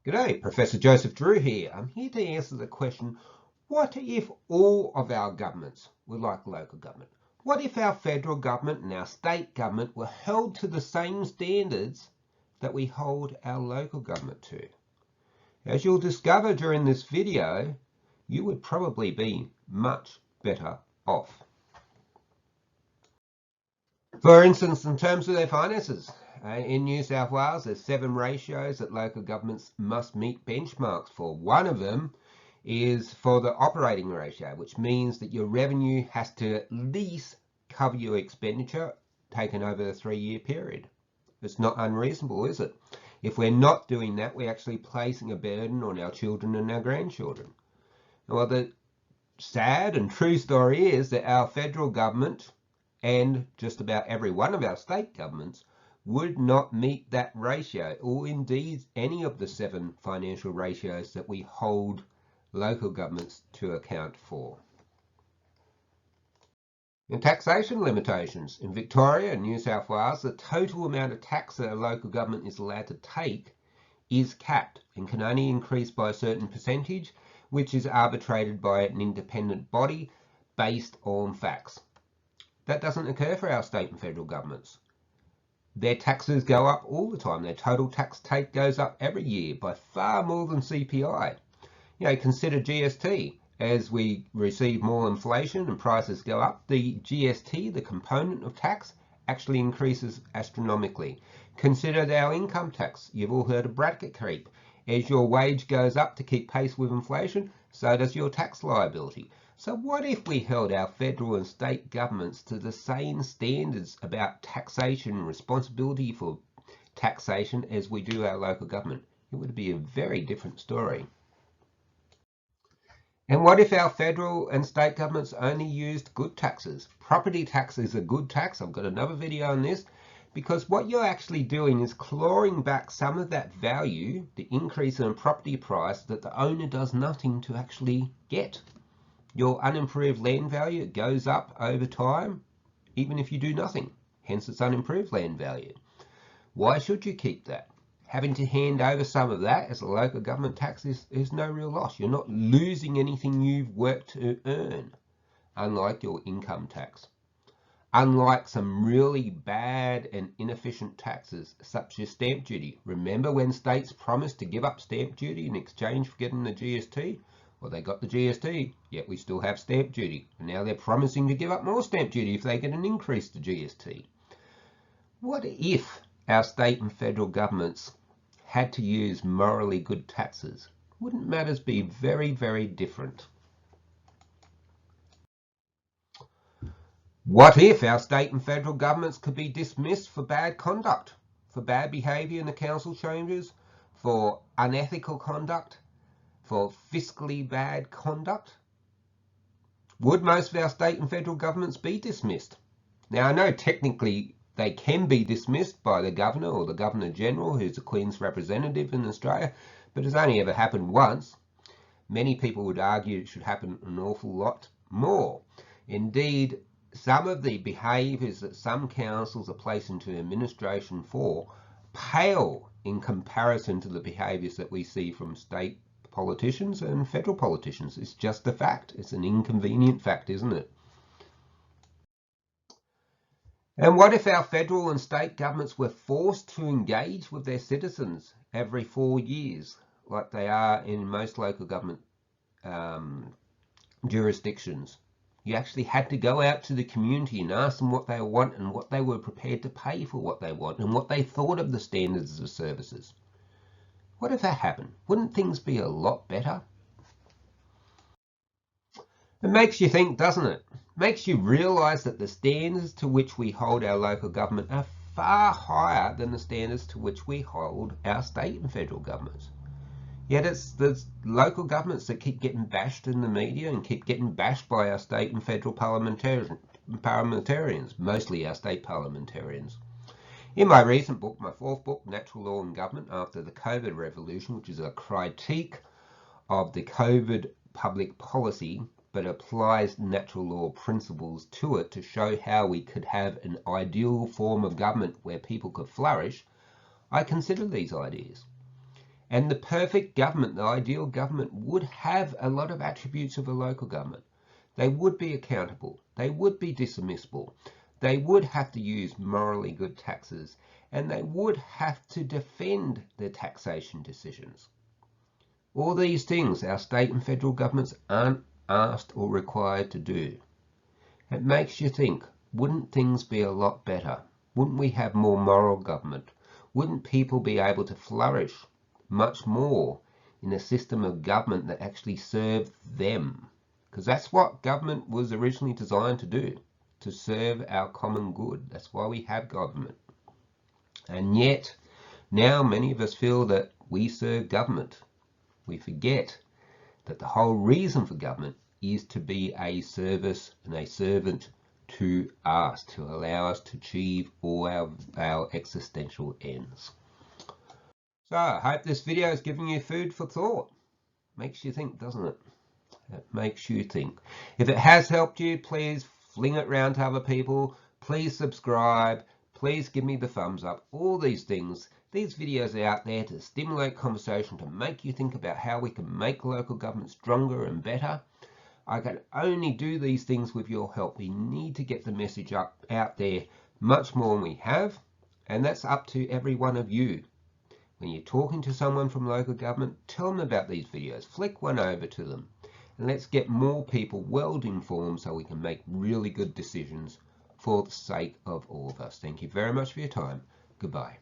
G'day, Professor Joseph Drew here. I'm here to answer the question, what if all of our governments were like local government? What if our federal government and our state government were held to the same standards that we hold our local government to? As you'll discover during this video, you would probably be much better off. For instance, in terms of their finances, in New South Wales, there's 7 ratios that local governments must meet benchmarks for. One of them is for the operating ratio, which means that your revenue has to at least cover your expenditure taken over a 3-year period. It's not unreasonable, is it? If we're not doing that, we're actually placing a burden on our children and our grandchildren. Well, the sad and true story is that our federal government and just about every one of our state governments would not meet that ratio, or indeed any of the 7 financial ratios that we hold local governments to account for. In taxation limitations, in Victoria and New South Wales, the total amount of tax that a local government is allowed to take is capped and can only increase by a certain percentage, which is arbitrated by an independent body based on facts. That doesn't occur for our state and federal governments. Their taxes go up all the time. Their total tax take goes up every year by far more than CPI. Consider GST. As we receive more inflation and prices go up, the GST, the component of tax, actually increases astronomically. Consider our income tax. You've all heard of bracket creep. As your wage goes up to keep pace with inflation, so does your tax liability. So what if we held our federal and state governments to the same standards about taxation and responsibility for taxation as we do our local government? It would be a very different story. And what if our federal and state governments only used good taxes? Property tax is a good tax. I've got another video on this, because what you're actually doing is clawing back some of that value, the increase in property price that the owner does nothing to actually get. Your unimproved land value goes up over time, even if you do nothing. Hence, it's unimproved land value. Why should you keep that? Having to hand over some of that as a local government tax is no real loss. You're not losing anything you've worked to earn, unlike your income tax. Unlike some really bad and inefficient taxes, such as stamp duty. Remember when states promised to give up stamp duty in exchange for getting the GST? Well, they got the GST, yet we still have stamp duty. And now they're promising to give up more stamp duty if they get an increase to GST. What if our state and federal governments had to use morally good taxes? Wouldn't matters be very, very different? What if our state and federal governments could be dismissed for bad conduct, for bad behaviour in the council chambers, for unethical conduct, for fiscally bad conduct? Would most of our state and federal governments be dismissed? Now, I know technically they can be dismissed by the governor or the governor general, who's the Queen's representative in Australia, but it's only ever happened once. Many people would argue it should happen an awful lot more. Indeed, some of the behaviours that some councils are placed into administration for pale in comparison to the behaviours that we see from state politicians and federal politicians. It's just a fact. It's an inconvenient fact, isn't it? And what if our federal and state governments were forced to engage with their citizens every 4 years, like they are in most local government jurisdictions? You actually had to go out to the community and ask them what they want and what they were prepared to pay for what they want and what they thought of the standards of services. What if that happened? Wouldn't things be a lot better? It makes you think, doesn't it? Makes you realise that the standards to which we hold our local government are far higher than the standards to which we hold our state and federal governments. Yet it's the local governments that keep getting bashed in the media and keep getting bashed by our state and federal parliamentarians, mostly our state parliamentarians. In my recent book, my 4th book, Natural Law and Government After the COVID Revolution, which is a critique of the COVID public policy, but applies natural law principles to it to show how we could have an ideal form of government where people could flourish, I consider these ideas. And the perfect government, the ideal government, would have a lot of attributes of a local government. They would be accountable. They would be dismissible. They would have to use morally good taxes, and they would have to defend their taxation decisions. All these things our state and federal governments aren't asked or required to do. It makes you think, wouldn't things be a lot better? Wouldn't we have more moral government? Wouldn't people be able to flourish much more in a system of government that actually served them? Because that's what government was originally designed to do, to serve our common good. That's why we have government. And yet, now many of us feel that we serve government. We forget that the whole reason for government is to be a service and a servant to us, to allow us to achieve all our existential ends. So I hope this video has given you food for thought. Makes you think, doesn't it? It makes you think. If it has helped you, please fling it around to other people. Please subscribe. Please give me the thumbs up. All these things. These videos are out there to stimulate conversation, to make you think about how we can make local government stronger and better. I can only do these things with your help. We need to get the message out there much more than we have, and that's up to every one of you. When you're talking to someone from local government, tell them about these videos. Flick one over to them, and let's get more people well informed so we can make really good decisions for the sake of all of us. Thank you very much for your time. Goodbye.